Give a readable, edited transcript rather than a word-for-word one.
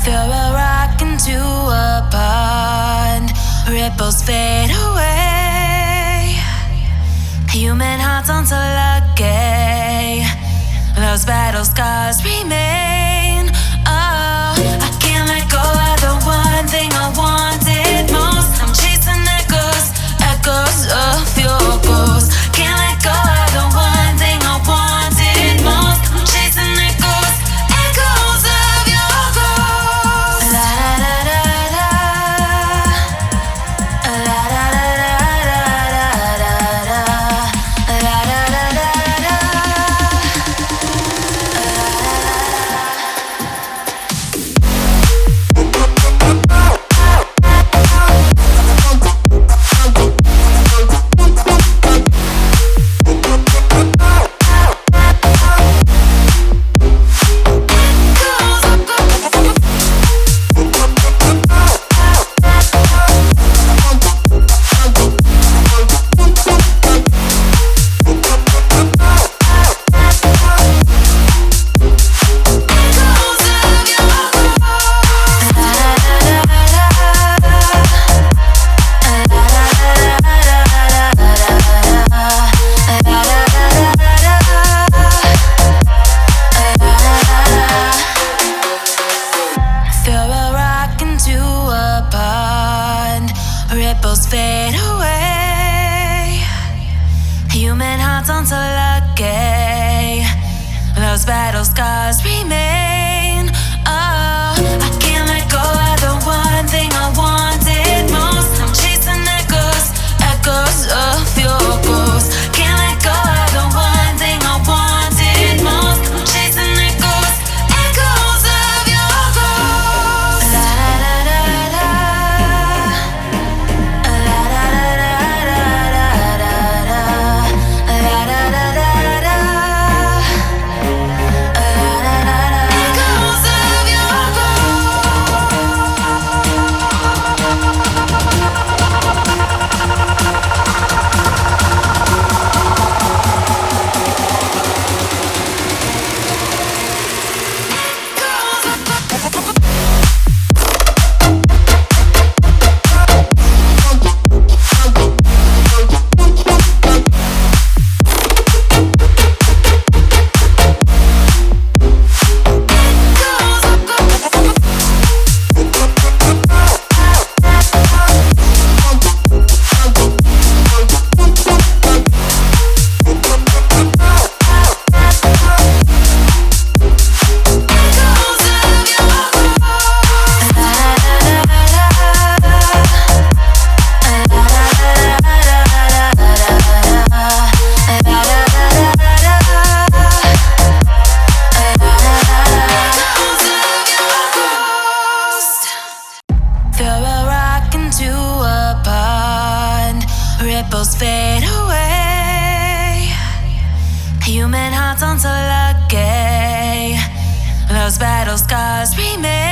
Throw a rock into a pond, ripples fade away. Human hearts aren't so lucky, those battle scars remain. Oh, I can't let go of the one thing I wanted most. I'm chasing echoes, echoes of your ghost. Can't let go of the one thing I wanted most. I'm chasing echoes, echoes of your ghost. La da da da da, la da da da da da, la da da da da. Ripples fade away. Human hearts aren't so lucky, those battle scars remain. Oh, I can't let go of the one thing I wanted most. I'm chasing echoes, echoes of your ghost. Can't let go of the one thing I wanted most. I'm chasing echoes, echoes of your ghost. La da da da da. Ripples fade away. Human hearts aren't so lucky, those battle scars remain.